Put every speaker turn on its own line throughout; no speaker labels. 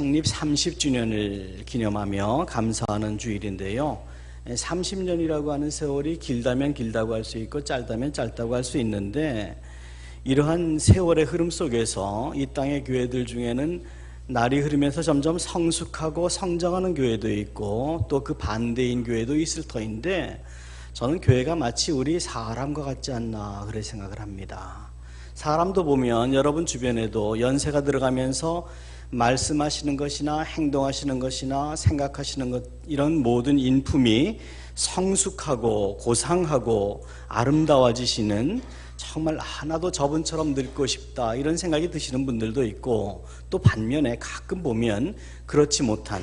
창립 30주년을 기념하며 감사하는 주일인데요. 30년이라고 하는 세월이 길다면 길다고 할 수 있고 짧다면 짧다고 할 수 있는데, 이러한 세월의 흐름 속에서 이 땅의 교회들 중에는 날이 흐르면서 점점 성숙하고 성장하는 교회도 있고 또 그 반대인 교회도 있을 터인데, 저는 교회가 마치 우리 사람과 같지 않나 그렇게 생각을 합니다. 사람도 보면 여러분 주변에도 연세가 들어가면서 말씀하시는 것이나 행동하시는 것이나 생각하시는 것, 이런 모든 인품이 성숙하고 고상하고 아름다워지시는, 정말 하나도 저분처럼 늙고 싶다 이런 생각이 드시는 분들도 있고, 또 반면에 가끔 보면 그렇지 못한,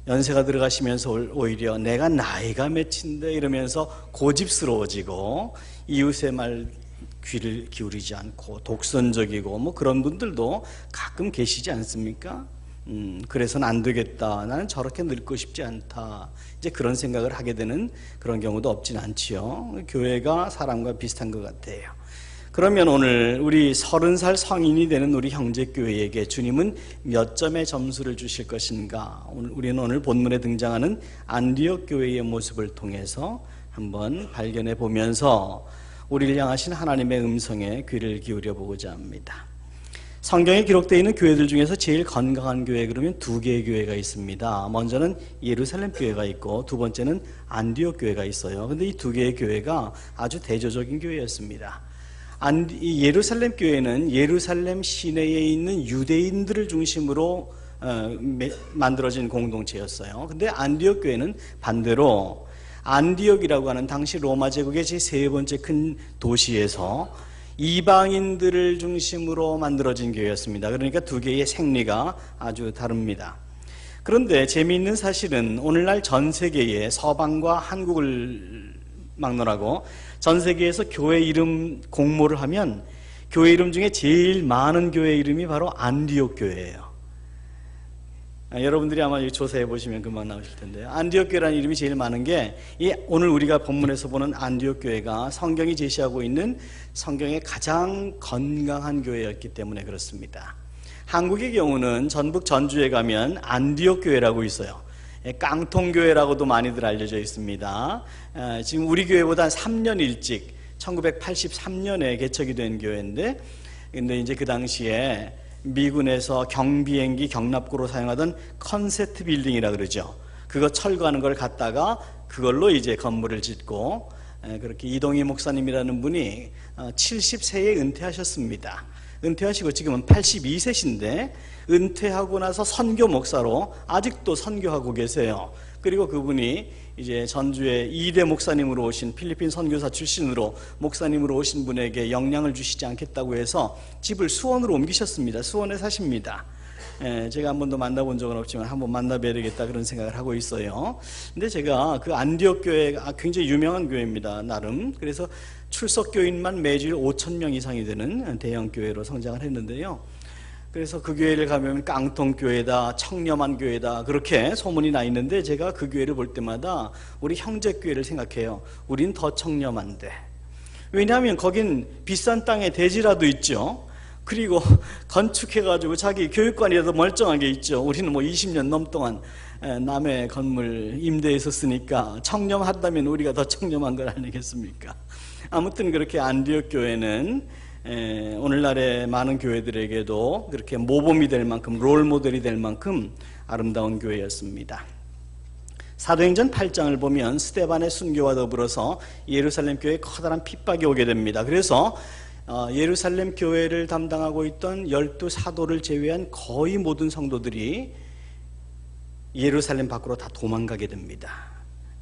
연세가 들어가시면서 오히려 내가 나이가 몇인데 이러면서 고집스러워지고 이웃의 말 귀를 기울이지 않고 독선적이고 뭐 그런 분들도 가끔 계시지 않습니까? 그래서는 안 되겠다, 나는 저렇게 늙고 싶지 않다, 이제 그런 생각을 하게 되는 그런 경우도 없진 않지요. 교회가 사람과 비슷한 것 같아요. 그러면 오늘 우리 30살 성인이 되는 우리 형제교회에게 주님은 몇 점의 점수를 주실 것인가? 우리는 오늘 본문에 등장하는 안디옥 교회의 모습을 통해서 한번 발견해 보면서 우리를 향하신 하나님의 음성에 귀를 기울여 보고자 합니다. 성경에 기록되어 있는 교회들 중에서 제일 건강한 교회, 그러면 두 개의 교회가 있습니다. 먼저는 예루살렘 교회가 있고 두 번째는 안디옥 교회가 있어요. 그런데 이 두 개의 교회가 아주 대조적인 교회였습니다. 예루살렘 교회는 예루살렘 시내에 있는 유대인들을 중심으로 만들어진 공동체였어요. 근데 안디옥 교회는 반대로 안디옥이라고 하는 당시 로마 제국의 제3번째 큰 도시에서 이방인들을 중심으로 만들어진 교회였습니다. 그러니까 두 개의 생리가 아주 다릅니다. 그런데 재미있는 사실은 오늘날 전 세계에 서방과 한국을 막론하고 전 세계에서 교회 이름 공모를 하면 교회 이름 중에 제일 많은 교회 이름이 바로 안디옥 교회예요. 여러분들이 아마 조사해 보시면 금방 나오실 텐데요. 안디옥 교회라는 이름이 제일 많은 게, 오늘 우리가 본문에서 보는 안디옥 교회가 성경이 제시하고 있는 성경의 가장 건강한 교회였기 때문에 그렇습니다. 한국의 경우는 전북 전주에 가면 안디옥 교회라고 있어요. 깡통교회라고도 많이들 알려져 있습니다. 지금 우리 교회보다 3년 일찍 1983년에 개척이 된 교회인데, 근데 이제 그 당시에 미군에서 경비행기 경납고로 사용하던 컨셉트 빌딩이라 그러죠. 그거 철거하는 걸 갖다가 그걸로 이제 건물을 짓고, 그렇게 이동희 목사님이라는 분이 70세에 은퇴하셨습니다. 은퇴하시고 지금은 82세신데 은퇴하고 나서 선교 목사로 아직도 선교하고 계세요. 그리고 그분이 이제 전주에 2대 목사님으로 오신, 필리핀 선교사 출신으로 목사님으로 오신 분에게 영향을 주시지 않겠다고 해서 집을 수원으로 옮기셨습니다. 수원에 사십니다. 제가 한 번도 만나본 적은 없지만 한번 만나봐야 되겠다 그런 생각을 하고 있어요. 근데 제가 그 안디옥 교회가 굉장히 유명한 교회입니다, 나름. 그래서 출석 교인만 매주일 5,000명 이상이 되는 대형 교회로 성장을 했는데요. 그래서 그 교회를 가면 깡통교회다, 청렴한 교회다 그렇게 소문이 나 있는데, 제가 그 교회를 볼 때마다 우리 형제교회를 생각해요. 우린 더 청렴한데. 왜냐하면 거긴 비싼 땅에 대지라도 있죠. 그리고 건축해가지고 자기 교육관이라도 멀쩡하게 있죠. 우리는 뭐 20년 넘동안 남의 건물 임대해서 쓰니까 청렴하다면 우리가 더 청렴한 걸 아니겠습니까? 아무튼 그렇게 안디옥 교회는 오늘날의 많은 교회들에게도 그렇게 모범이 될 만큼, 롤 모델이 될 만큼 아름다운 교회였습니다. 사도행전 8장을 보면 스데반의 순교와 더불어서 예루살렘 교회에 커다란 핍박이 오게 됩니다. 그래서 예루살렘 교회를 담당하고 있던 12사도를 제외한 거의 모든 성도들이 예루살렘 밖으로 다 도망가게 됩니다.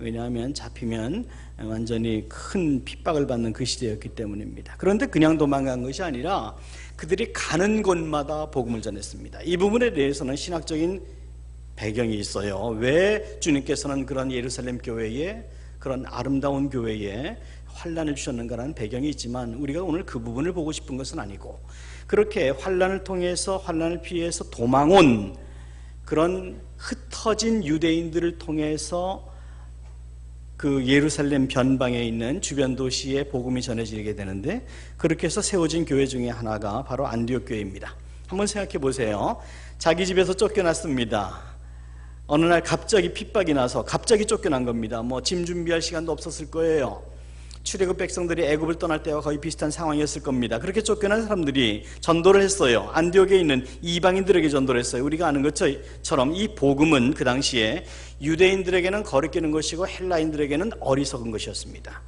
왜냐하면 잡히면 완전히 큰 핍박을 받는 그 시대였기 때문입니다. 그런데 그냥 도망간 것이 아니라 그들이 가는 곳마다 복음을 전했습니다. 이 부분에 대해서는 신학적인 배경이 있어요. 왜 주님께서는 그런 예루살렘 교회에, 그런 아름다운 교회에 환난을 주셨는가라는 배경이 있지만, 우리가 오늘 그 부분을 보고 싶은 것은 아니고, 그렇게 환난을 통해서, 환난을 피해서 도망온 그런 흩어진 유대인들을 통해서 그 예루살렘 변방에 있는 주변 도시에 복음이 전해지게 되는데, 그렇게 해서 세워진 교회 중에 하나가 바로 안디옥 교회입니다. 한번 생각해 보세요. 자기 집에서 쫓겨났습니다. 어느 날 갑자기 핍박이 나서 갑자기 쫓겨난 겁니다. 뭐 짐 준비할 시간도 없었을 거예요. 출애굽 백성들이 애굽을 떠날 때와 거의 비슷한 상황이었을 겁니다. 그렇게 쫓겨난 사람들이 전도를 했어요. 안디옥에 있는 이방인들에게 전도를 했어요. 우리가 아는 것처럼 이 복음은 그 당시에 유대인들에게는 거리끼는 것이고 헬라인들에게는 어리석은 것이었습니다.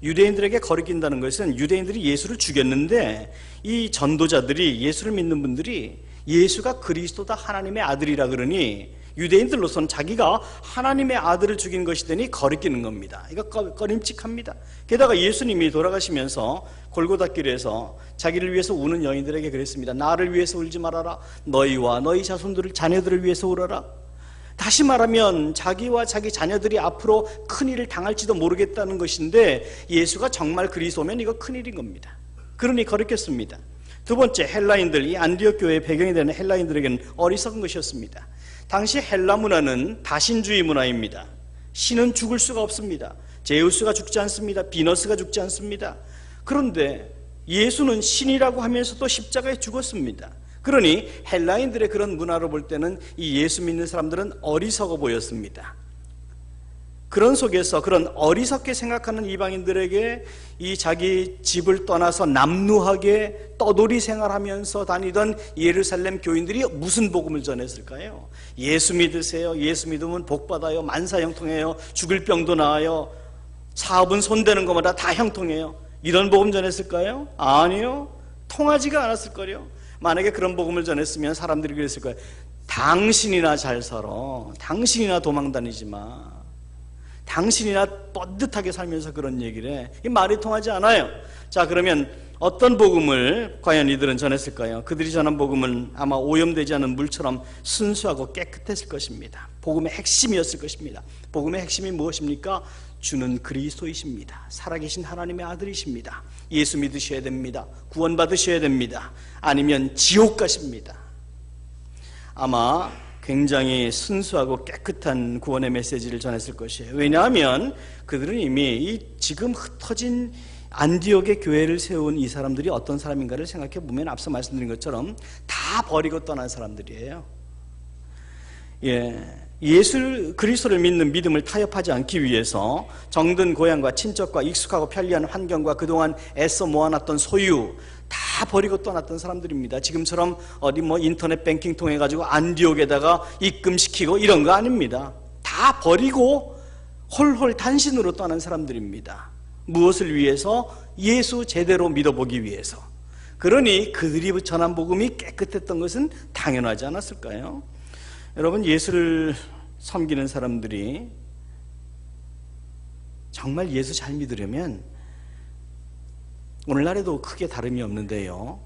유대인들에게 거리낀다는 것은 유대인들이 예수를 죽였는데 이 전도자들이, 예수를 믿는 분들이 예수가 그리스도다, 하나님의 아들이라 그러니 유대인들로서는 자기가 하나님의 아들을 죽인 것이 되니 거리끼는 겁니다. 이거 꺼림칙합니다. 게다가 예수님이 돌아가시면서 골고다길에서 자기를 위해서 우는 여인들에게 그랬습니다. 나를 위해서 울지 말아라. 너희와 너희 자녀들을 위해서 울어라. 다시 말하면 자기와 자기 자녀들이 앞으로 큰일을 당할지도 모르겠다는 것인데 예수가 정말 그리스도면 이거 큰일인 겁니다. 그러니 거리꼈습니다. 두 번째, 헬라인들, 이 안디옥 교회의 배경이 되는 헬라인들에게는 어리석은 것이었습니다. 당시 헬라 문화는 다신주의 문화입니다. 신은 죽을 수가 없습니다. 제우스가 죽지 않습니다. 비너스가 죽지 않습니다. 그런데 예수는 신이라고 하면서도 십자가에 죽었습니다. 그러니 헬라인들의 그런 문화로 볼 때는 이 예수 믿는 사람들은 어리석어 보였습니다. 그런 속에서 그런 어리석게 생각하는 이방인들에게 이 자기 집을 떠나서 남루하게 떠돌이 생활하면서 다니던 예루살렘 교인들이 무슨 복음을 전했을까요? 예수 믿으세요. 예수 믿으면 복 받아요. 만사 형통해요. 죽을 병도 나아요. 사업은 손대는 것마다 다 형통해요. 이런 복음 전했을까요? 아니요. 통하지가 않았을 거요. 만약에 그런 복음을 전했으면 사람들이 그랬을 거예요. 당신이나 잘 살아. 당신이나 도망 다니지 마. 당신이나 뻗듯하게 살면서 그런 얘기를 해. 이 말이 통하지 않아요. 자, 그러면 어떤 복음을 과연 이들은 전했을까요? 그들이 전한 복음은 아마 오염되지 않은 물처럼 순수하고 깨끗했을 것입니다. 복음의 핵심이었을 것입니다. 복음의 핵심이 무엇입니까? 주는 그리스도이십니다. 살아계신 하나님의 아들이십니다. 예수 믿으셔야 됩니다. 구원받으셔야 됩니다. 아니면 지옥 가십니다. 아마 굉장히 순수하고 깨끗한 구원의 메시지를 전했을 것이에요. 왜냐하면 그들은 이미 이 지금 흩어진 안디옥의 교회를 세운 이 사람들이 어떤 사람인가를 생각해 보면 앞서 말씀드린 것처럼 다 버리고 떠난 사람들이에요. 예수 그리스도를 믿는 믿음을 타협하지 않기 위해서 정든 고향과 친척과 익숙하고 편리한 환경과 그동안 애써 모아놨던 소유 다 버리고 떠났던 사람들입니다. 지금처럼 어디 인터넷 뱅킹 통해 가지고 안디옥에다가 입금시키고 이런 거 아닙니다. 다 버리고 홀홀 단신으로 떠난 사람들입니다. 무엇을 위해서? 예수 제대로 믿어보기 위해서. 그러니 그들이 전한 복음이 깨끗했던 것은 당연하지 않았을까요? 여러분, 예수를 섬기는 사람들이 정말 예수 잘 믿으려면 오늘날에도 크게 다름이 없는데요,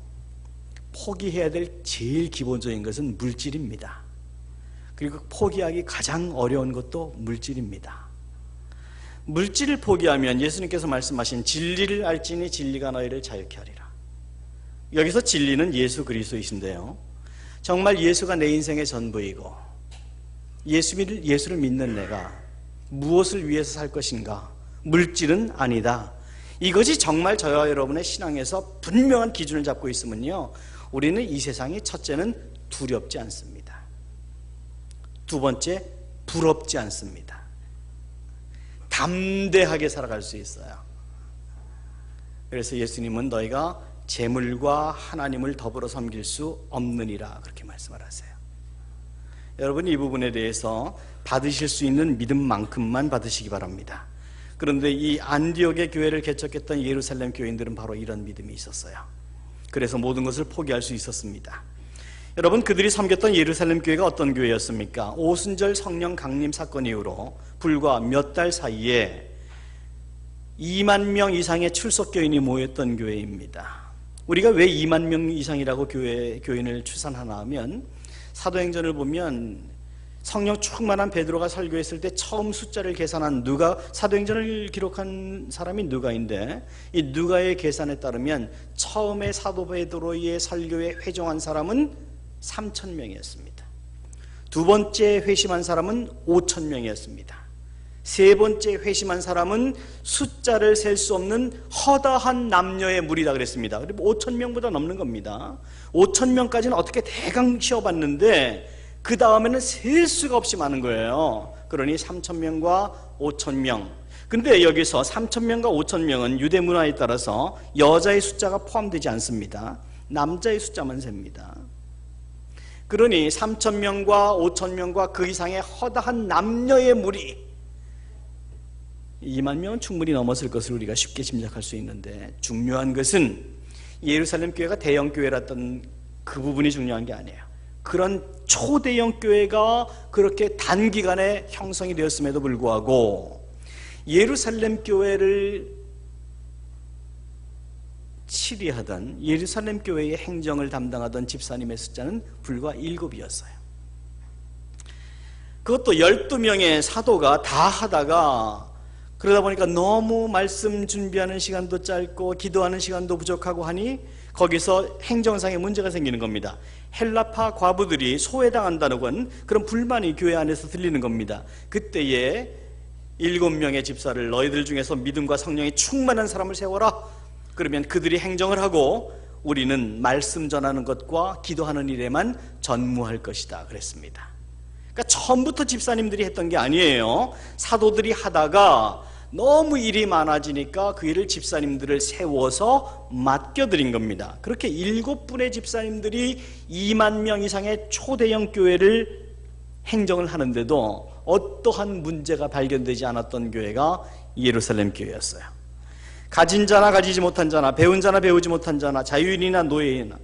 포기해야 될 제일 기본적인 것은 물질입니다. 그리고 포기하기 가장 어려운 것도 물질입니다. 물질을 포기하면 예수님께서 말씀하신 진리를 알지니 진리가 너희를 자유케 하리라. 여기서 진리는 예수 그리스도이신데요, 정말 예수가 내 인생의 전부이고 예수를 믿는 내가 무엇을 위해서 살 것인가? 물질은 아니다. 이것이 정말 저와 여러분의 신앙에서 분명한 기준을 잡고 있으면요, 우리는 이 세상이 첫째는 두렵지 않습니다. 두 번째, 부럽지 않습니다. 담대하게 살아갈 수 있어요. 그래서 예수님은 너희가 재물과 하나님을 더불어 섬길 수 없느니라 그렇게 말씀을 하세요. 여러분, 이 부분에 대해서 받으실 수 있는 믿음만큼만 받으시기 바랍니다. 그런데 이 안디옥의 교회를 개척했던 예루살렘 교인들은 바로 이런 믿음이 있었어요. 그래서 모든 것을 포기할 수 있었습니다. 여러분, 그들이 섬겼던 예루살렘 교회가 어떤 교회였습니까? 오순절 성령 강림 사건 이후로 불과 몇 달 사이에 2만 명 이상의 출석교인이 모였던 교회입니다. 우리가 왜 2만 명 이상이라고 교인을 추산하나 하면, 사도행전을 보면 성령 충만한 베드로가 설교했을 때 처음 숫자를 계산한 사도행전을 기록한 사람이 누가인데, 이 누가의 계산에 따르면 처음에 사도 베드로의 설교에 회종한 사람은 3,000명이었습니다. 두 번째 회심한 사람은 5,000명이었습니다. 세 번째 회심한 사람은 숫자를 셀 수 없는 허다한 남녀의 무리다 그랬습니다. 그리고 5,000명보다 넘는 겁니다. 5,000명까지는 어떻게 대강 쉬어봤는데 그 다음에는 셀 수가 없이 많은 거예요. 그러니 3,000명과 5,000명. 근데 여기서 3,000명과 5,000명은 유대 문화에 따라서 여자의 숫자가 포함되지 않습니다. 남자의 숫자만 셉니다. 그러니 3,000명과 5,000명과 그 이상의 허다한 남녀의 무리, 2만 명은 충분히 넘었을 것을 우리가 쉽게 짐작할 수 있는데, 중요한 것은 예루살렘 교회가 대형 교회랐던 그 부분이 중요한 게 아니에요. 그런 초대형 교회가 그렇게 단기간에 형성이 되었음에도 불구하고 예루살렘 교회를 치리하던, 예루살렘 교회의 행정을 담당하던 집사님의 숫자는 불과 7이었어요. 그것도 12명의 사도가 다 하다가, 그러다 보니까 너무 말씀 준비하는 시간도 짧고 기도하는 시간도 부족하고 하니 거기서 행정상의 문제가 생기는 겁니다. 헬라파 과부들이 소외당한다는 건 그런 불만이 교회 안에서 들리는 겁니다. 그때에 7명의 집사를 너희들 중에서 믿음과 성령이 충만한 사람을 세워라. 그러면 그들이 행정을 하고 우리는 말씀 전하는 것과 기도하는 일에만 전무할 것이다 그랬습니다. 그러니까 처음부터 집사님들이 했던 게 아니에요. 사도들이 하다가 너무 일이 많아지니까 그 일을 집사님들을 세워서 맡겨드린 겁니다. 그렇게 7분의 집사님들이 2만 명 이상의 초대형 교회를 행정을 하는데도 어떠한 문제가 발견되지 않았던 교회가 예루살렘 교회였어요. 가진 자나 가지지 못한 자나, 배운 자나 배우지 못한 자나, 자유인이나 노예이나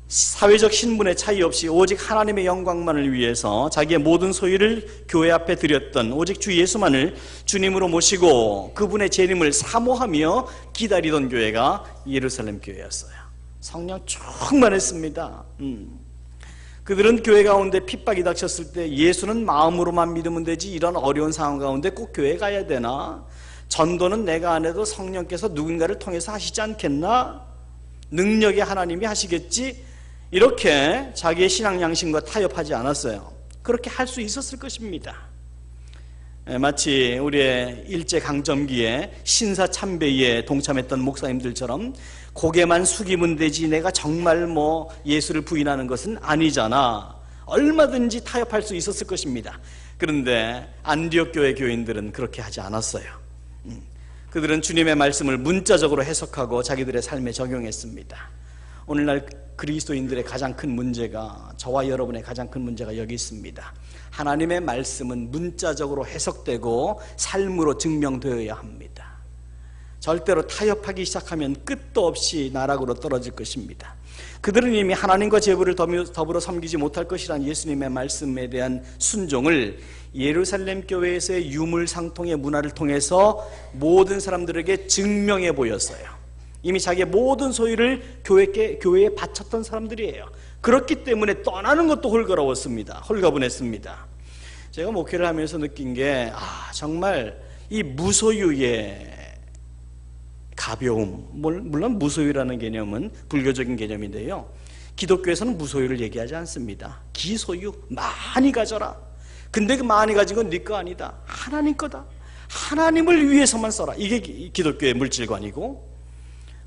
사회적 신분의 차이 없이 오직 하나님의 영광만을 위해서 자기의 모든 소유를 교회 앞에 드렸던 오직 주 예수만을 주님으로 모시고 그분의 재림을 사모하며 기다리던 교회가 예루살렘 교회였어요. 성령 충만했습니다. 그들은 교회 가운데 핍박이 닥쳤을 때 예수는 마음으로만 믿으면 되지, 이런 어려운 상황 가운데 꼭 교회 가야 되나? 전도는 내가 안 해도 성령께서 누군가를 통해서 하시지 않겠나? 능력의 하나님이 하시겠지? 이렇게 자기의 신앙 양심과 타협하지 않았어요. 그렇게 할 수 있었을 것입니다. 마치 우리의 일제강점기에 신사참배에 동참했던 목사님들처럼 고개만 숙이면 되지 내가 정말 예수를 부인하는 것은 아니잖아, 얼마든지 타협할 수 있었을 것입니다. 그런데 안디옥 교회 교인들은 그렇게 하지 않았어요. 그들은 주님의 말씀을 문자적으로 해석하고 자기들의 삶에 적용했습니다. 오늘날 그리스도인들의 가장 큰 문제가, 저와 여러분의 가장 큰 문제가 여기 있습니다. 하나님의 말씀은 문자적으로 해석되고 삶으로 증명되어야 합니다. 절대로 타협하기 시작하면 끝도 없이 나락으로 떨어질 것입니다. 그들은 이미 하나님과 제부를 더불어 섬기지 못할 것이란 예수님의 말씀에 대한 순종을 예루살렘 교회에서의 유물상통의 문화를 통해서 모든 사람들에게 증명해 보였어요. 이미 자기의 모든 소유를 교회에 바쳤던 사람들이에요. 그렇기 때문에 떠나는 것도 홀가분했습니다. 제가 목회를 하면서 느낀 게, 정말 이 무소유의 가벼움, 물론 무소유라는 개념은 불교적인 개념인데요, 기독교에서는 무소유를 얘기하지 않습니다. 기소유, 많이 가져라. 근데 그 많이 가진 건 네 거 아니다, 하나님 거다. 하나님을 위해서만 써라. 이게 기독교의 물질관이고,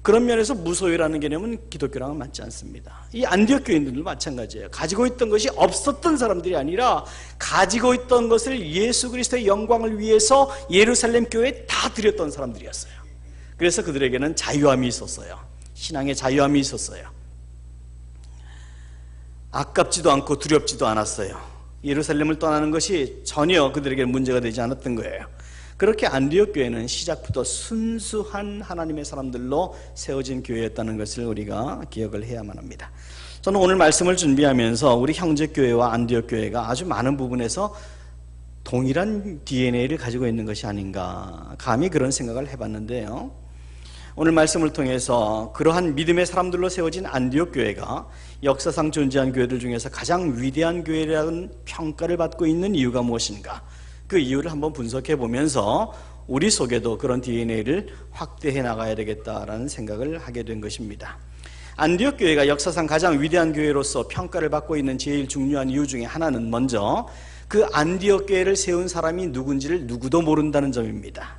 그런 면에서 무소유라는 개념은 기독교랑은 맞지 않습니다. 이 안디옥 교인들도 마찬가지예요. 가지고 있던 것이 없었던 사람들이 아니라 가지고 있던 것을 예수 그리스도의 영광을 위해서 예루살렘 교회에 다 드렸던 사람들이었어요. 그래서 그들에게는 자유함이 있었어요. 신앙의 자유함이 있었어요. 아깝지도 않고 두렵지도 않았어요. 예루살렘을 떠나는 것이 전혀 그들에게 문제가 되지 않았던 거예요. 그렇게 안디옥 교회는 시작부터 순수한 하나님의 사람들로 세워진 교회였다는 것을 우리가 기억을 해야만 합니다. 저는 오늘 말씀을 준비하면서 우리 형제교회와 안디옥 교회가 아주 많은 부분에서 동일한 DNA를 가지고 있는 것이 아닌가, 감히 그런 생각을 해봤는데요, 오늘 말씀을 통해서 그러한 믿음의 사람들로 세워진 안디옥 교회가 역사상 존재한 교회들 중에서 가장 위대한 교회라는 평가를 받고 있는 이유가 무엇인가, 그 이유를 한번 분석해 보면서 우리 속에도 그런 DNA를 확대해 나가야 되겠다라는 생각을 하게 된 것입니다. 안디옥 교회가 역사상 가장 위대한 교회로서 평가를 받고 있는 제일 중요한 이유 중에 하나는, 먼저 그 안디옥 교회를 세운 사람이 누군지를 누구도 모른다는 점입니다.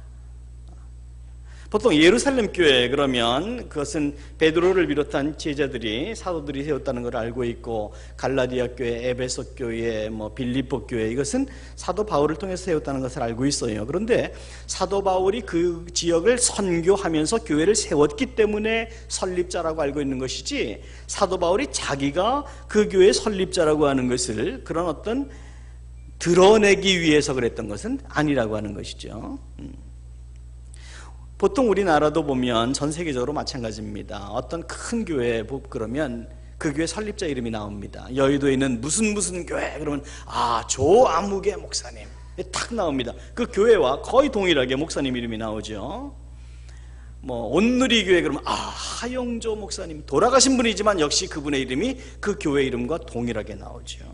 보통 예루살렘 교회 그러면 그것은 베드로를 비롯한 제자들이 사도들이 세웠다는 걸 알고 있고, 갈라디아 교회, 에베소 교회, 빌립보 교회, 이것은 사도 바울을 통해서 세웠다는 것을 알고 있어요. 그런데 사도 바울이 그 지역을 선교하면서 교회를 세웠기 때문에 설립자라고 알고 있는 것이지, 사도 바울이 자기가 그 교회의 설립자라고 하는 것을 그런 어떤 드러내기 위해서 그랬던 것은 아니라고 하는 것이죠. 보통 우리나라도 보면 전 세계적으로 마찬가지입니다. 어떤 큰 교회 그러면 그 교회 설립자 이름이 나옵니다. 여의도에 있는 무슨 교회 그러면 조아무개 목사님 탁 나옵니다. 그 교회와 거의 동일하게 목사님 이름이 나오죠. 온누리 교회 그러면 하용조 목사님, 돌아가신 분이지만 역시 그분의 이름이 그 교회 이름과 동일하게 나오죠.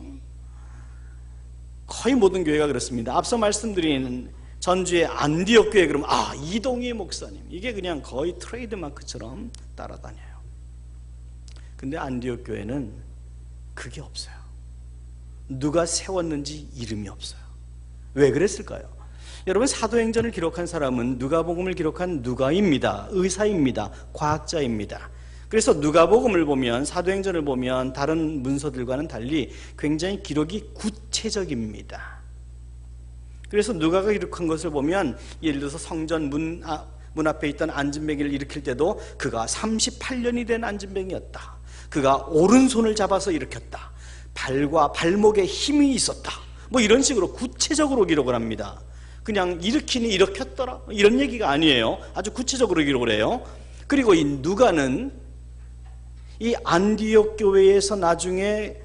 거의 모든 교회가 그렇습니다. 앞서 말씀드린 전주의 안디옥 교회 그러면 이동희 목사님, 이게 그냥 거의 트레이드마크처럼 따라다녀요. 근데 안디옥 교회는 그게 없어요. 누가 세웠는지 이름이 없어요. 왜 그랬을까요? 여러분, 사도행전을 기록한 사람은 누가복음을 기록한 누가입니다. 의사입니다. 과학자입니다. 그래서 누가복음을 보면, 사도행전을 보면 다른 문서들과는 달리 굉장히 기록이 구체적입니다. 그래서 누가가 기록한 것을 보면, 예를 들어서 성전 문 앞에 있던 안진뱅이를 일으킬 때도 그가 38년이 된 안진뱅이였다. 그가 오른손을 잡아서 일으켰다. 발과 발목에 힘이 있었다. 이런 식으로 구체적으로 기록을 합니다. 그냥 일으키니 일으켰더라 이런 얘기가 아니에요. 아주 구체적으로 기록을 해요. 그리고 이 누가는 이 안디옥 교회에서 나중에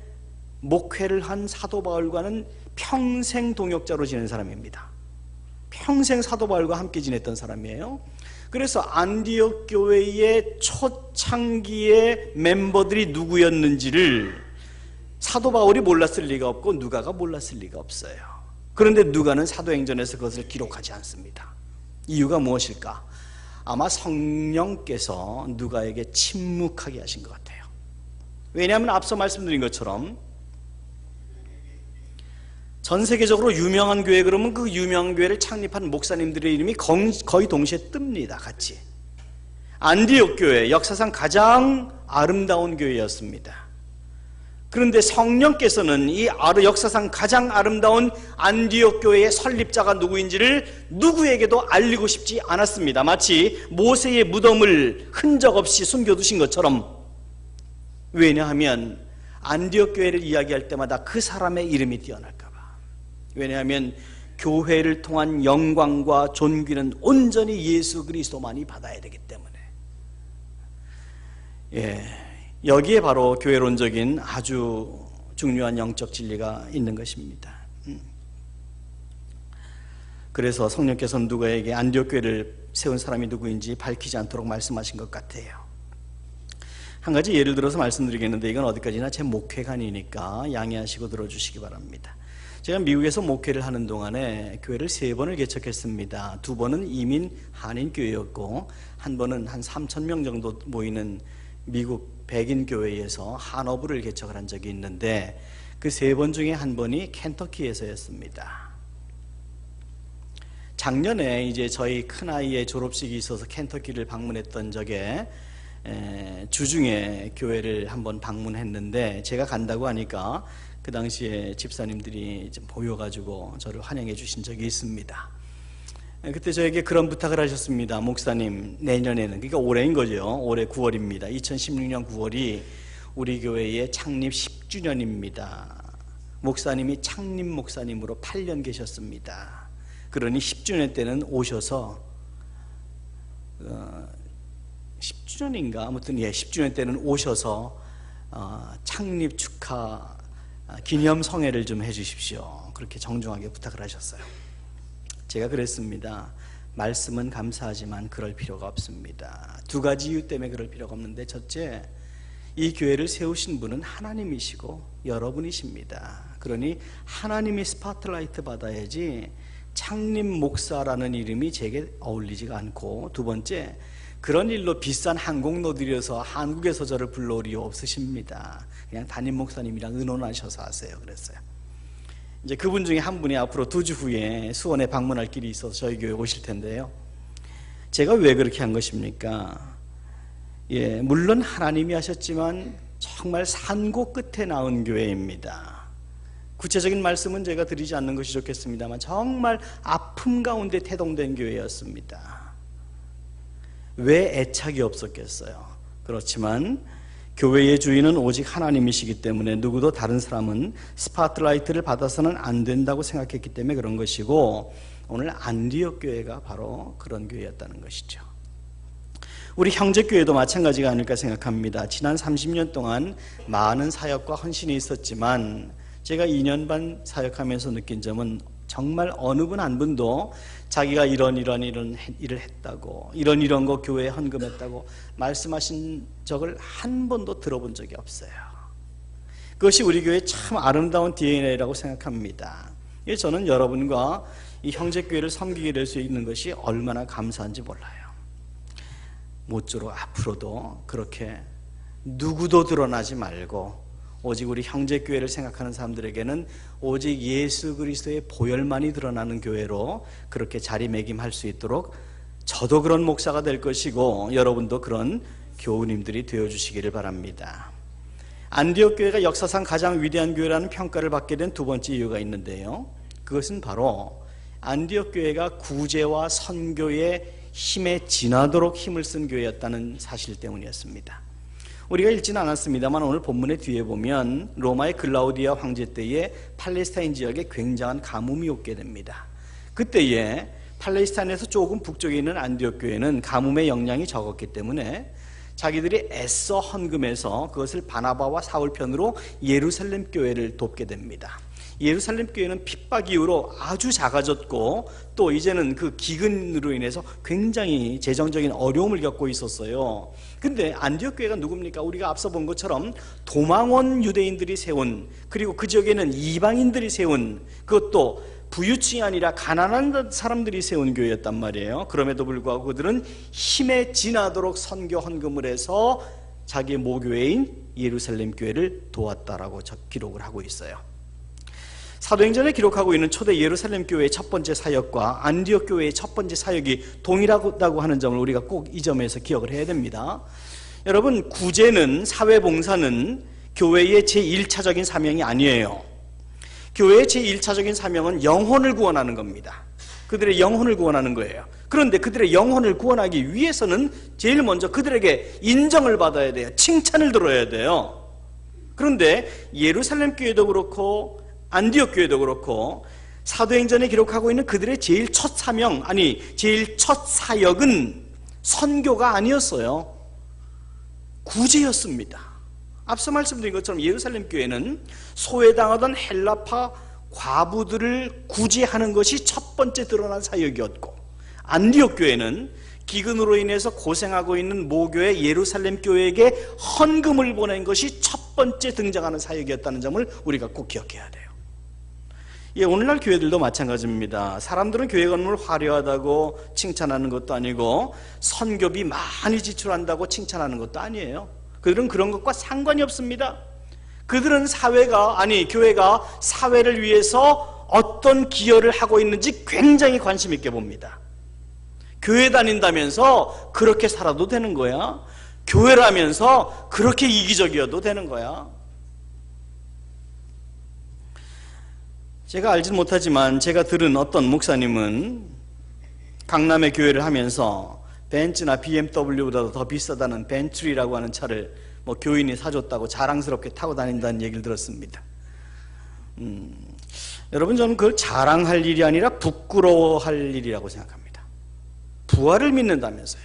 목회를 한 사도 바울과는 평생 동역자로 지낸 사람입니다. 평생 사도 바울과 함께 지냈던 사람이에요. 그래서 안디옥 교회의 초창기의 멤버들이 누구였는지를 사도 바울이 몰랐을 리가 없고 누가가 몰랐을 리가 없어요. 그런데 누가는 사도행전에서 그것을 기록하지 않습니다. 이유가 무엇일까? 아마 성령께서 누가에게 침묵하게 하신 것 같아요. 왜냐하면 앞서 말씀드린 것처럼 전 세계적으로 유명한 교회 그러면 그 유명한 교회를 창립한 목사님들의 이름이 거의 동시에 뜹니다. 같이. 안디옥 교회, 역사상 가장 아름다운 교회였습니다. 그런데 성령께서는 이 역사상 가장 아름다운 안디옥 교회의 설립자가 누구인지를 누구에게도 알리고 싶지 않았습니다. 마치 모세의 무덤을 흔적 없이 숨겨두신 것처럼. 왜냐하면 안디옥 교회를 이야기할 때마다 그 사람의 이름이 뛰어날까 봐. 왜냐하면 교회를 통한 영광과 존귀는 온전히 예수 그리스도만이 받아야 되기 때문에. 여기에 바로 교회론적인 아주 중요한 영적 진리가 있는 것입니다. 그래서 성령께서는 누가에게 안디옥 교회를 세운 사람이 누구인지 밝히지 않도록 말씀하신 것 같아요. 한 가지 예를 들어서 말씀드리겠는데, 이건 어디까지나 제 목회관이니까 양해하시고 들어주시기 바랍니다. 제가 미국에서 목회를 하는 동안에 교회를 3번을 개척했습니다. 2번은 이민 한인 교회였고, 한 번은 한 3,000명 정도 모이는 미국 백인 교회에서 한어부를 개척을 한 적이 있는데, 그 3번 중에 한 번이 켄터키에서였습니다. 작년에 이제 저희 큰아이의 졸업식이 있어서 켄터키를 방문했던 적에 주중에 교회를 한번 방문했는데, 제가 간다고 하니까 그 당시에 집사님들이 좀 보여가지고 저를 환영해 주신 적이 있습니다. 그때 저에게 그런 부탁을 하셨습니다. 목사님, 내년에는, 그러니까 올해인 거죠. 올해 9월입니다. 2016년 9월이 우리 교회의 창립 10주년입니다. 목사님이 창립 목사님으로 8년 계셨습니다. 그러니 10주년 때는 오셔서 10주년인가 아무튼 10주년 때는 오셔서 창립 축하 기념성회를 좀 해주십시오. 그렇게 정중하게 부탁을 하셨어요. 제가 그랬습니다. 말씀은 감사하지만 그럴 필요가 없습니다. 2가지 이유 때문에 그럴 필요가 없는데, 첫째, 이 교회를 세우신 분은 하나님이시고 여러분이십니다. 그러니 하나님이 스포트라이트 받아야지 창립 목사라는 이름이 제게 어울리지가 않고, 2번째, 그런 일로 비싼 항공료 들여서 한국에서 저를 불러올 이유 없으십니다. 그냥 담임 목사님이랑 의논하셔서 하세요. 그랬어요. 이제 그분 중에 한 분이 앞으로 2주 후에 수원에 방문할 길이 있어서 저희 교회 오실 텐데요. 제가 왜 그렇게 한 것입니까? 예, 물론 하나님이 하셨지만 정말 산고 끝에 나온 교회입니다. 구체적인 말씀은 제가 드리지 않는 것이 좋겠습니다만 정말 아픔 가운데 태동된 교회였습니다. 왜 애착이 없었겠어요? 그렇지만 교회의 주인은 오직 하나님이시기 때문에 누구도 다른 사람은 스파트라이트를 받아서는 안 된다고 생각했기 때문에 그런 것이고, 오늘 안디옥 교회가 바로 그런 교회였다는 것이죠. 우리 형제교회도 마찬가지가 아닐까 생각합니다. 지난 30년 동안 많은 사역과 헌신이 있었지만 제가 2년 반 사역하면서 느낀 점은 정말 어느 분 한 분도 자기가 이런 일을 했다고, 이런 거 교회에 헌금했다고 말씀하신 적을 한 번도 들어본 적이 없어요. 그것이 우리 교회의 참 아름다운 DNA라고 생각합니다. 저는 여러분과 이 형제교회를 섬기게 될 수 있는 것이 얼마나 감사한지 몰라요. 모쪼록 앞으로도 그렇게 누구도 드러나지 말고 오직 우리 형제교회를 생각하는 사람들에게는 오직 예수 그리스도의 보혈만이 드러나는 교회로 그렇게 자리매김할 수 있도록 저도 그런 목사가 될 것이고 여러분도 그런 교우님들이 되어주시기를 바랍니다. 안디옥 교회가 역사상 가장 위대한 교회라는 평가를 받게 된 두 번째 이유가 있는데요. 그것은 바로 안디옥 교회가 구제와 선교의 힘에 지나도록 힘을 쓴 교회였다는 사실 때문이었습니다. 우리가 읽지는 않았습니다만 오늘 본문의 뒤에 보면 로마의 글라우디아 황제 때에 팔레스타인 지역에 굉장한 가뭄이 오게 됩니다. 그때에 팔레스타인에서 조금 북쪽에 있는 안디옥 교회는 가뭄의 영향이 적었기 때문에 자기들이 애써 헌금해서 그것을 바나바와 사울 편으로 예루살렘 교회를 돕게 됩니다. 예루살렘 교회는 핍박 이후로 아주 작아졌고 또 이제는 그 기근으로 인해서 굉장히 재정적인 어려움을 겪고 있었어요. 근데 안디옥 교회가 누굽니까? 우리가 앞서 본 것처럼 도망 온 유대인들이 세운, 그리고 그 지역에는 이방인들이 세운, 그것도 부유층이 아니라 가난한 사람들이 세운 교회였단 말이에요. 그럼에도 불구하고 그들은 힘에 지나도록 선교 헌금을 해서 자기의 모교회인 예루살렘 교회를 도왔다라고 기록을 하고 있어요. 사도행전에 기록하고 있는 초대 예루살렘 교회의 첫 번째 사역과 안디옥 교회의 첫 번째 사역이 동일하다고 하는 점을 우리가 꼭 이 점에서 기억을 해야 됩니다. 여러분, 구제는, 사회봉사는 교회의 제1차적인 사명이 아니에요. 교회의 제1차적인 사명은 영혼을 구원하는 겁니다. 그들의 영혼을 구원하는 거예요. 그런데 그들의 영혼을 구원하기 위해서는 제일 먼저 그들에게 인정을 받아야 돼요. 칭찬을 들어야 돼요. 그런데 예루살렘 교회도 그렇고 안디옥 교회도 그렇고 사도행전에 기록하고 있는 그들의 제일 첫 사명, 아니 제일 첫 사역은 선교가 아니었어요. 구제였습니다. 앞서 말씀드린 것처럼 예루살렘 교회는 소외당하던 헬라파 과부들을 구제하는 것이 첫 번째 드러난 사역이었고, 안디옥 교회는 기근으로 인해서 고생하고 있는 모교의 예루살렘 교회에게 헌금을 보낸 것이 첫 번째 등장하는 사역이었다는 점을 우리가 꼭 기억해야 돼요. 예, 오늘날 교회들도 마찬가지입니다. 사람들은 교회 건물 화려하다고 칭찬하는 것도 아니고 선교비 많이 지출한다고 칭찬하는 것도 아니에요. 그들은 그런 것과 상관이 없습니다. 그들은 교회가 사회를 위해서 어떤 기여를 하고 있는지 굉장히 관심 있게 봅니다. 교회 다닌다면서 그렇게 살아도 되는 거야? 교회라면서 그렇게 이기적이어도 되는 거야? 제가 알진 못하지만 제가 들은 어떤 목사님은 강남의 교회를 하면서 벤츠나 BMW보다도 더 비싸다는 벤츠리라고 하는 차를 교인이 사줬다고 자랑스럽게 타고 다닌다는 얘기를 들었습니다. 여러분, 저는 그걸 자랑할 일이 아니라 부끄러워할 일이라고 생각합니다. 부활을 믿는다면서요.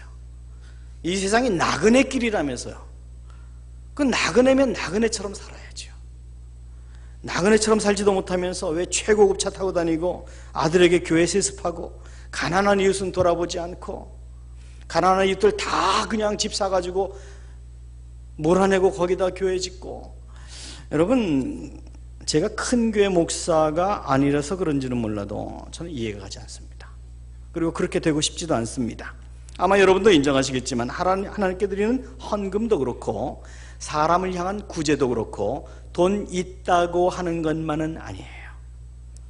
이 세상이 나그네 길이라면서요. 그 나그네면 나그네처럼 살아야죠. 나그네처럼 살지도 못하면서 왜 최고급 차 타고 다니고 아들에게 교회 세습하고 가난한 이웃은 돌아보지 않고 가난한 이웃들 다 그냥 집 사가지고 몰아내고 거기다 교회 짓고. 여러분, 제가 큰 교회 목사가 아니라서 그런지는 몰라도 저는 이해가 가지 않습니다. 그리고 그렇게 되고 싶지도 않습니다. 아마 여러분도 인정하시겠지만 하나님께 드리는 헌금도 그렇고 사람을 향한 구제도 그렇고 돈 있다고 하는 것만은 아니에요.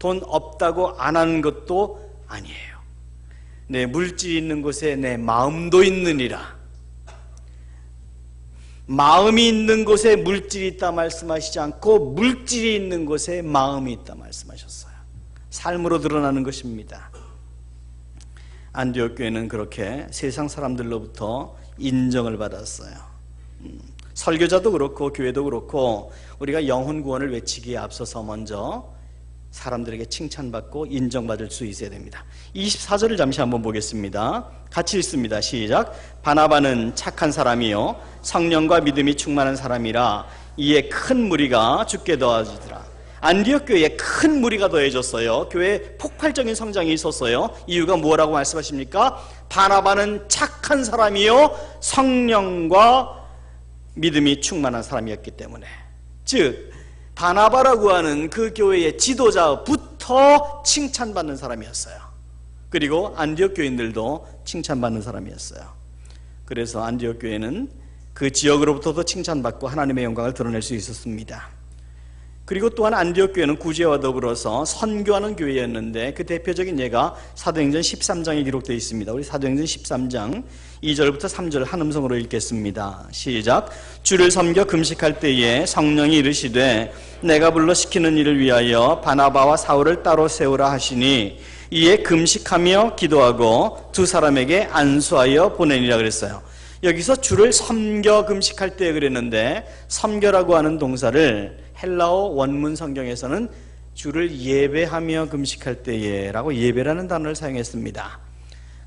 돈 없다고 안 하는 것도 아니에요. 내 물질이 있는 곳에 내 마음도 있느니라. 마음이 있는 곳에 물질이 있다 말씀하시지 않고 물질이 있는 곳에 마음이 있다 말씀하셨어요. 삶으로 드러나는 것입니다. 안디옥 교회는 그렇게 세상 사람들로부터 인정을 받았어요. 설교자도 그렇고 교회도 그렇고 우리가 영혼 구원을 외치기에 앞서서 먼저 사람들에게 칭찬받고 인정받을 수 있어야 됩니다. 24절을 잠시 한번 보겠습니다. 같이 읽습니다. 시작. 바나바는 착한 사람이요 성령과 믿음이 충만한 사람이라 이에 큰 무리가 주께 더하지더라. 안디옥 교회에 큰 무리가 더해졌어요. 교회에 폭발적인 성장이 있었어요. 이유가 뭐라고 말씀하십니까? 바나바는 착한 사람이요 성령과 믿음이 충만한 사람이었기 때문에. 즉 바나바라고 하는 그 교회의 지도자부터 칭찬받는 사람이었어요. 그리고 안디옥 교인들도 칭찬받는 사람이었어요. 그래서 안디옥 교회는 그 지역으로부터도 칭찬받고 하나님의 영광을 드러낼 수 있었습니다. 그리고 또한 안디옥 교회는 구제와 더불어서 선교하는 교회였는데 그 대표적인 예가 사도행전 13장에 기록되어 있습니다. 우리 사도행전 13장 2절부터 3절 한 음성으로 읽겠습니다. 시작. 주를 섬겨 금식할 때에 성령이 이르시되 내가 불러 시키는 일을 위하여 바나바와 사울을 따로 세우라 하시니 이에 금식하며 기도하고 두 사람에게 안수하여 보내니라 그랬어요. 여기서 주를 섬겨 금식할 때 그랬는데 섬겨라고 하는 동사를 헬라어 원문 성경에서는 주를 예배하며 금식할 때에 라고 예배라는 단어를 사용했습니다.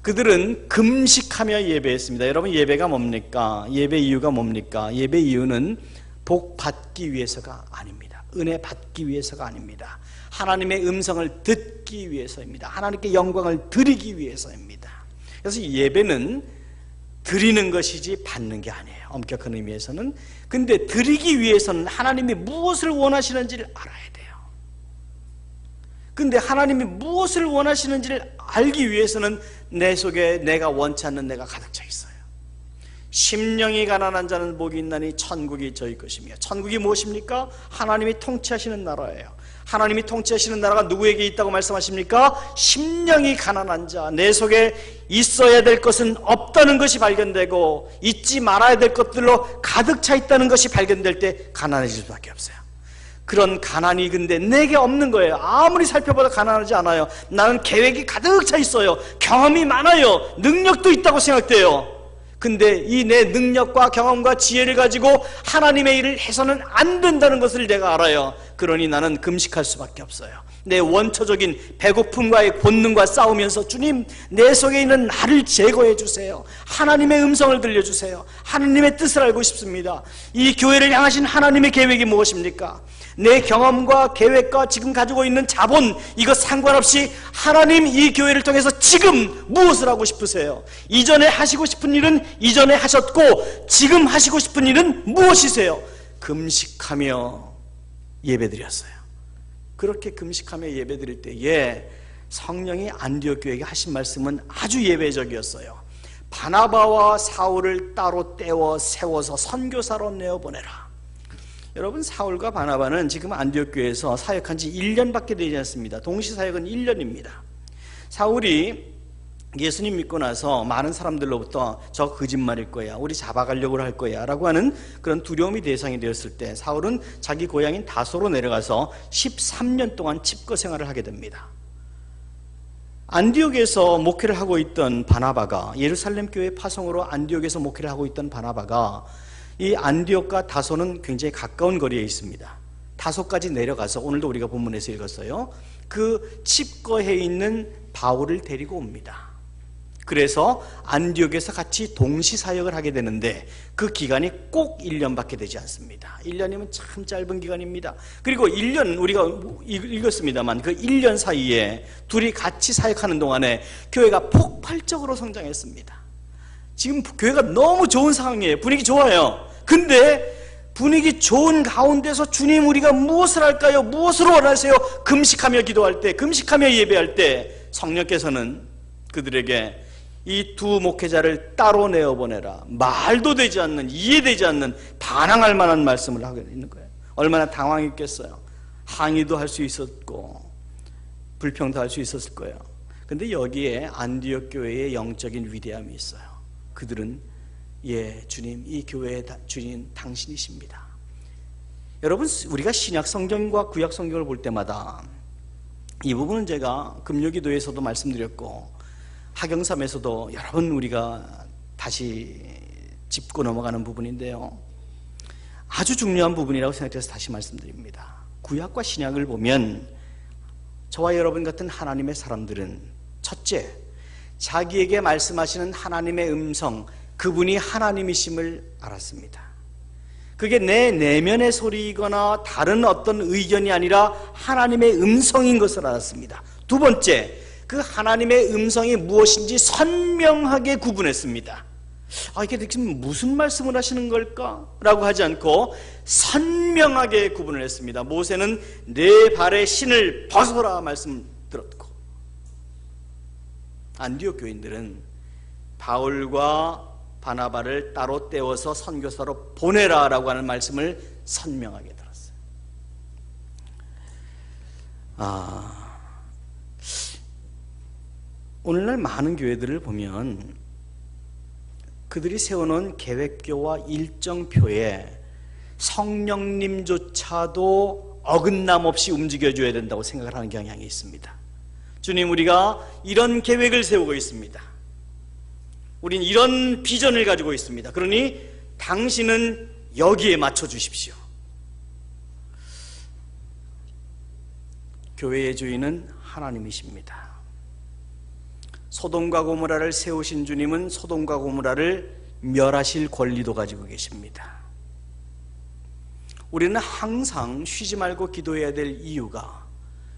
그들은 금식하며 예배했습니다. 여러분 예배가 뭡니까? 예배 이유가 뭡니까? 예배 이유는 복 받기 위해서가 아닙니다. 은혜 받기 위해서가 아닙니다. 하나님의 음성을 듣기 위해서입니다. 하나님께 영광을 드리기 위해서입니다. 그래서 예배는 드리는 것이지 받는 게 아니에요. 엄격한 의미에서는. 근데 드리기 위해서는 하나님이 무엇을 원하시는지를 알아야 돼요. 근데 하나님이 무엇을 원하시는지를 알기 위해서는 내 속에 내가 원치 않는 내가 가득 차 있어요. 심령이 가난한 자는 복이 있나니 천국이 저희 것이며. 천국이 무엇입니까? 하나님이 통치하시는 나라예요. 하나님이 통치하시는 나라가 누구에게 있다고 말씀하십니까? 심령이 가난한 자, 내 속에 있어야 될 것은 없다는 것이 발견되고 잊지 말아야 될 것들로 가득 차 있다는 것이 발견될 때 가난해질 수밖에 없어요. 그런 가난이 근데 내게 없는 거예요. 아무리 살펴봐도 가난하지 않아요. 나는 계획이 가득 차 있어요. 경험이 많아요. 능력도 있다고 생각돼요. 근데 이 내 능력과 경험과 지혜를 가지고 하나님의 일을 해서는 안 된다는 것을 내가 알아요. 그러니 나는 금식할 수밖에 없어요. 내 원초적인 배고픔과의 본능과 싸우면서 주님 내 속에 있는 나를 제거해 주세요. 하나님의 음성을 들려주세요. 하나님의 뜻을 알고 싶습니다. 이 교회를 향하신 하나님의 계획이 무엇입니까? 내 경험과 계획과 지금 가지고 있는 자본 이거 상관없이 하나님 이 교회를 통해서 지금 무엇을 하고 싶으세요? 이전에 하시고 싶은 일은 이전에 하셨고 지금 하시고 싶은 일은 무엇이세요? 금식하며 예배드렸어요. 그렇게 금식하며 예배드릴 때에 성령이 안디옥 교회에게 하신 말씀은 아주 예배적이었어요. 바나바와 사울을 따로 떼어 세워서 선교사로 내어보내라. 여러분 사울과 바나바는 지금 안디옥 교회에서 사역한 지 1년밖에 되지 않습니다. 동시 사역은 1년입니다. 사울이 예수님 믿고 나서 많은 사람들로부터 저 거짓말일 거야, 우리 잡아가려고 할 거야 라고 하는 그런 두려움이 대상이 되었을 때 사울은 자기 고향인 다소로 내려가서 13년 동안 칩거 생활을 하게 됩니다. 안디옥에서 목회를 하고 있던 바나바가, 예루살렘 교회 파송으로 안디옥에서 목회를 하고 있던 바나바가 이 안디옥과 다소는 굉장히 가까운 거리에 있습니다. 다소까지 내려가서 오늘도 우리가 본문에서 읽었어요. 그 칩거해 있는 바울을 데리고 옵니다. 그래서 안디옥에서 같이 동시 사역을 하게 되는데 그 기간이 꼭 1년밖에 되지 않습니다. 1년이면 참 짧은 기간입니다. 그리고 1년 우리가 읽었습니다만 그 1년 사이에 둘이 같이 사역하는 동안에 교회가 폭발적으로 성장했습니다. 지금 교회가 너무 좋은 상황이에요. 분위기 좋아요. 근데 분위기 좋은 가운데서 주님 우리가 무엇을 할까요? 무엇을 원하세요? 금식하며 기도할 때, 금식하며 예배할 때 성령께서는 그들에게 이 두 목회자를 따로 내어보내라. 말도 되지 않는, 이해되지 않는, 반항할 만한 말씀을 하고 있는 거예요. 얼마나 당황했겠어요. 항의도 할 수 있었고 불평도 수 있었을 거예요. 근데 여기에 안디옥 교회의 영적인 위대함이 있어요. 그들은 주님, 이 교회의 주인 당신이십니다. 여러분, 우리가 신약 성경과 구약 성경을 볼 때마다 이 부분은 제가 금요기도에서도 말씀드렸고 하경삼에서도 여러 번 우리가 다시 짚고 넘어가는 부분인데요, 아주 중요한 부분이라고 생각해서 다시 말씀드립니다. 구약과 신약을 보면 저와 여러분 같은 하나님의 사람들은 첫째, 자기에게 말씀하시는 하나님의 음성, 그분이 하나님이심을 알았습니다. 그게 내 내면의 소리이거나 다른 어떤 의견이 아니라 하나님의 음성인 것을 알았습니다. 두 번째, 그 하나님의 음성이 무엇인지 선명하게 구분했습니다. 이게 지금 무슨 말씀을 하시는 걸까? 라고 하지 않고 선명하게 구분을 했습니다. 모세는 내 발에 신을 벗어라 말씀 들었고, 안디옥 교인들은 바울과 바나바를 따로 떼어서 선교사로 보내라 라고 하는 말씀을 선명하게 들었어요. 오늘날 많은 교회들을 보면 그들이 세워놓은 계획표와 일정표에 성령님조차도 어긋남 없이 움직여줘야 된다고 생각을 하는 경향이 있습니다. 주님, 우리가 이런 계획을 세우고 있습니다. 우린 이런 비전을 가지고 있습니다. 그러니 당신은 여기에 맞춰주십시오. 교회의 주인은 하나님이십니다. 소돔과 고모라를 세우신 주님은 소돔과 고모라를 멸하실 권리도 가지고 계십니다. 우리는 항상 쉬지 말고 기도해야 될 이유가,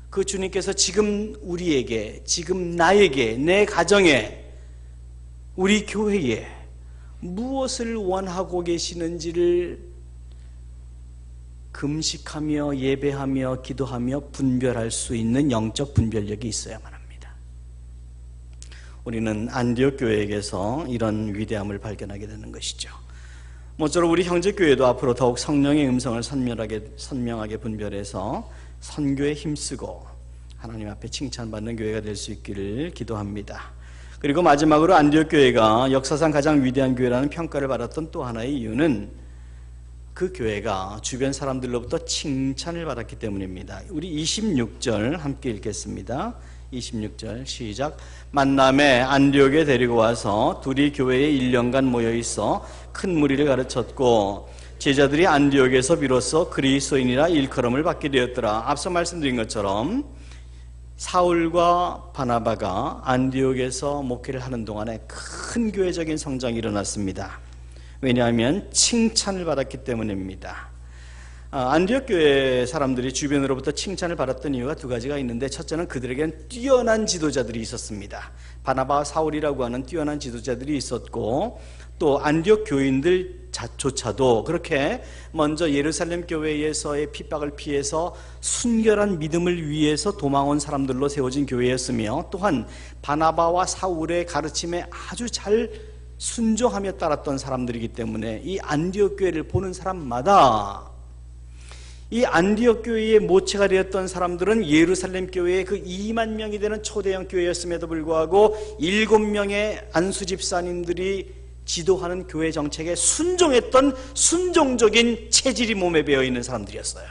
그 주님께서 지금 우리에게, 지금 나에게, 내 가정에, 우리 교회에 무엇을 원하고 계시는지를 금식하며 예배하며 기도하며 분별할 수 있는 영적 분별력이 있어야만 합니다. 우리는 안디옥 교회에게서 이런 위대함을 발견하게 되는 것이죠. 모쪼록 우리 형제교회도 앞으로 더욱 성령의 음성을 선명하게 분별해서 선교에 힘쓰고 하나님 앞에 칭찬받는 교회가 될 수 있기를 기도합니다. 그리고 마지막으로 안디옥 교회가 역사상 가장 위대한 교회라는 평가를 받았던 또 하나의 이유는 그 교회가 주변 사람들로부터 칭찬을 받았기 때문입니다. 우리 26절 함께 읽겠습니다. 26절 시작. 만남에 안디옥에 데리고 와서 둘이 교회에 1년간 모여있어 큰 무리를 가르쳤고 제자들이 안디옥에서 비로소 그리스도인이라 일컬음을 받게 되었더라. 앞서 말씀드린 것처럼 사울과 바나바가 안디옥에서 목회를 하는 동안에 큰 교회적인 성장이 일어났습니다. 왜냐하면 칭찬을 받았기 때문입니다. 안디옥 교회 사람들이 주변으로부터 칭찬을 받았던 이유가 두 가지가 있는데, 첫째는 그들에겐 뛰어난 지도자들이 있었습니다. 바나바와 사울이라고 하는 뛰어난 지도자들이 있었고, 또 안디옥 교인들조차도 그렇게 먼저 예루살렘 교회에서의 핍박을 피해서 순결한 믿음을 위해서 도망온 사람들로 세워진 교회였으며, 또한 바나바와 사울의 가르침에 아주 잘 순종하며 따랐던 사람들이기 때문에 이 안디옥 교회를 보는 사람마다, 이 안디옥 교회의 모체가 되었던 사람들은 예루살렘 교회의 그 2만 명이 되는 초대형 교회였음에도 불구하고 7명의 안수 집사님들이 지도하는 교회 정책에 순종했던 순종적인 체질이 몸에 배어 있는 사람들이었어요.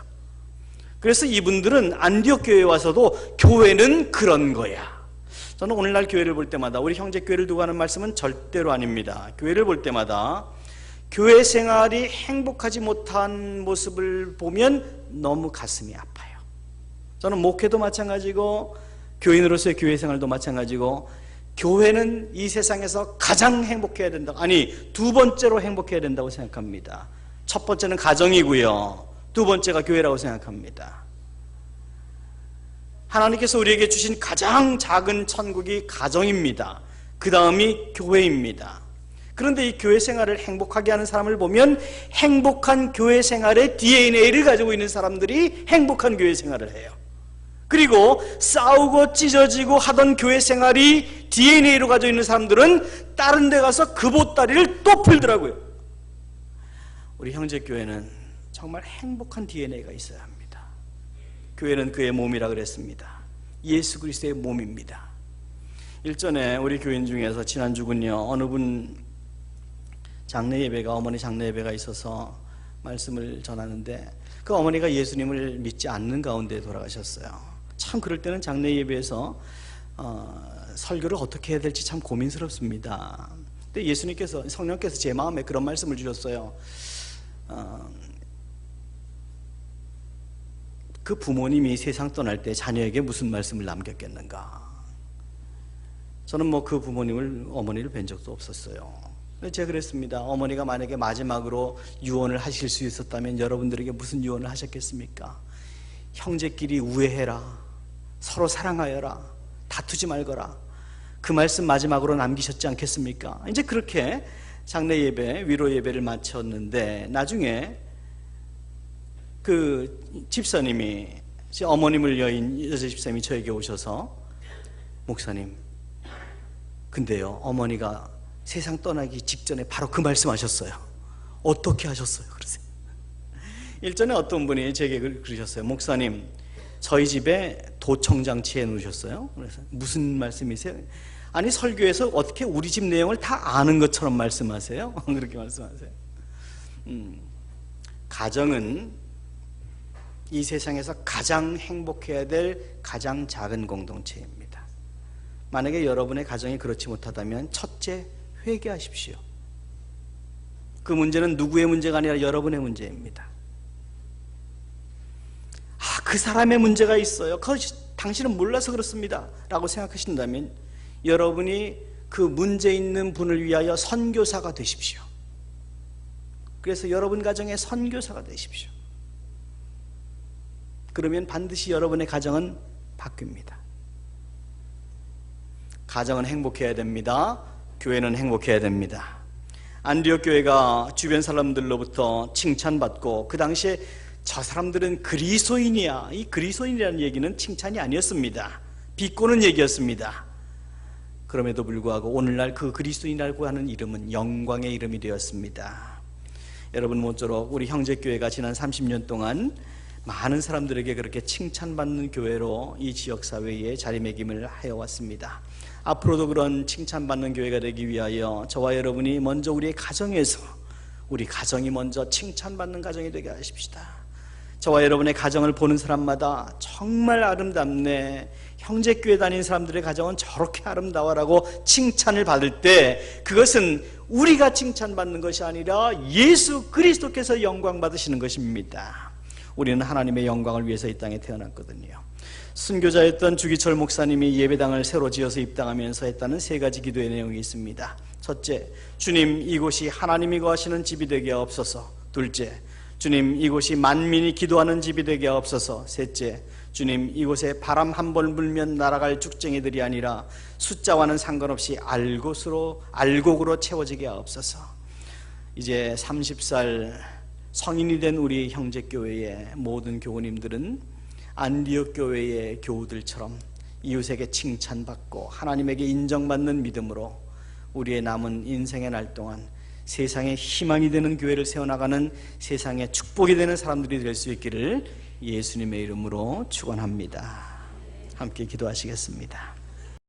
그래서 이분들은 안디옥 교회에 와서도 교회는 그런 거야. 저는 오늘날 교회를 볼 때마다, 우리 형제 교회를 두고 하는 말씀은 절대로 아닙니다. 교회를 볼 때마다 교회 생활이 행복하지 못한 모습을 보면 너무 가슴이 아파요. 저는 목회도 마찬가지고 교인으로서의 교회 생활도 마찬가지고, 교회는 이 세상에서 가장 행복해야 된다, 아니 두 번째로 행복해야 된다고 생각합니다. 첫 번째는 가정이고요, 두 번째가 교회라고 생각합니다. 하나님께서 우리에게 주신 가장 작은 천국이 가정입니다. 그 다음이 교회입니다. 그런데 이 교회 생활을 행복하게 하는 사람을 보면 행복한 교회 생활의 DNA를 가지고 있는 사람들이 행복한 교회 생활을 해요. 그리고 싸우고 찢어지고 하던 교회 생활이 DNA로 가지고 있는 사람들은 다른 데 가서 그 보따리를 또 풀더라고요. 우리 형제교회는 정말 행복한 DNA가 있어야 합니다. 교회는 그의 몸이라 그랬습니다. 예수 그리스도의 몸입니다. 일전에 우리 교인 중에서 지난주군요, 어느 분 장례 예배가, 어머니 장례 예배가 있어서 말씀을 전하는데 그 어머니가 예수님을 믿지 않는 가운데 돌아가셨어요. 참 그럴 때는 장례 예배에서 설교를 어떻게 해야 될지 참 고민스럽습니다. 근데 예수님께서, 성령께서 제 마음에 그런 말씀을 주셨어요. 그 부모님이 세상 떠날 때 자녀에게 무슨 말씀을 남겼겠는가. 저는 뭐 그 부모님을, 어머니를 뵌 적도 없었어요. 제가 그랬습니다. 어머니가 만약에 마지막으로 유언을 하실 수 있었다면 여러분들에게 무슨 유언을 하셨겠습니까? 형제끼리 우애해라, 서로 사랑하여라, 다투지 말거라. 그 말씀 마지막으로 남기셨지 않겠습니까? 이제 그렇게 장례 예배, 위로 예배를 마쳤는데 나중에 그 집사님이, 제 어머님을 여인 여자 집사님이 저에게 오셔서, 목사님, 근데요, 어머니가 세상 떠나기 직전에 바로 그 말씀하셨어요. 어떻게 하셨어요? 그러세요. 일전에 어떤 분이 제게 그러셨어요. 목사님, 저희 집에 도청장치해 놓으셨어요. 그래서 무슨 말씀이세요? 아니, 설교에서 어떻게 우리 집 내용을 다 아는 것처럼 말씀하세요? 그렇게 말씀하세요. 가정은 이 세상에서 가장 행복해야 될 가장 작은 공동체입니다. 만약에 여러분의 가정이 그렇지 못하다면 첫째, 회개하십시오. 그 문제는 누구의 문제가 아니라 여러분의 문제입니다. 그 사람의 문제가 있어요, 당신은 몰라서 그렇습니다 라고 생각하신다면 여러분이 그 문제 있는 분을 위하여 선교사가 되십시오. 그래서 여러분 가정의 선교사가 되십시오. 그러면 반드시 여러분의 가정은 바뀝니다. 가정은 행복해야 됩니다. 교회는 행복해야 됩니다. 안디옥 교회가 주변 사람들로부터 칭찬받고, 그 당시에 저 사람들은 그리스도인이야, 이 그리스도인이라는 얘기는 칭찬이 아니었습니다. 비꼬는 얘기였습니다. 그럼에도 불구하고 오늘날 그 그리스도인이라고 하는 이름은 영광의 이름이 되었습니다. 여러분 모쪼록 우리 형제교회가 지난 30년 동안 많은 사람들에게 그렇게 칭찬받는 교회로 이 지역사회에 자리매김을 해왔습니다. 앞으로도 그런 칭찬받는 교회가 되기 위하여 저와 여러분이 먼저 우리의 가정에서, 우리 가정이 먼저 칭찬받는 가정이 되게 하십시다. 저와 여러분의 가정을 보는 사람마다 정말 아름답네, 형제교회 다니는 사람들의 가정은 저렇게 아름다워라고 칭찬을 받을 때 그것은 우리가 칭찬받는 것이 아니라 예수 그리스도께서 영광 받으시는 것입니다. 우리는 하나님의 영광을 위해서 이 땅에 태어났거든요. 순교자였던 주기철 목사님이 예배당을 새로 지어서 입당하면서 했다는 세 가지 기도의 내용이 있습니다. 첫째, 주님, 이곳이 하나님이 거하시는 집이 되게 하옵소서. 둘째, 주님, 이곳이 만민이 기도하는 집이 되게 하옵소서. 셋째, 주님, 이곳에 바람 한 번 불면 날아갈 쭉쟁이들이 아니라 숫자와는 상관없이 알곡으로 채워지게 하옵소서. 이제 30살 성인이 된 우리 형제교회의 모든 교우님들은 안디옥 교회의 교우들처럼 이웃에게 칭찬받고 하나님에게 인정받는 믿음으로 우리의 남은 인생의 날 동안 세상에 희망이 되는 교회를 세워나가는, 세상에 축복이 되는 사람들이 될 수 있기를 예수님의 이름으로 축원합니다. 함께 기도하시겠습니다.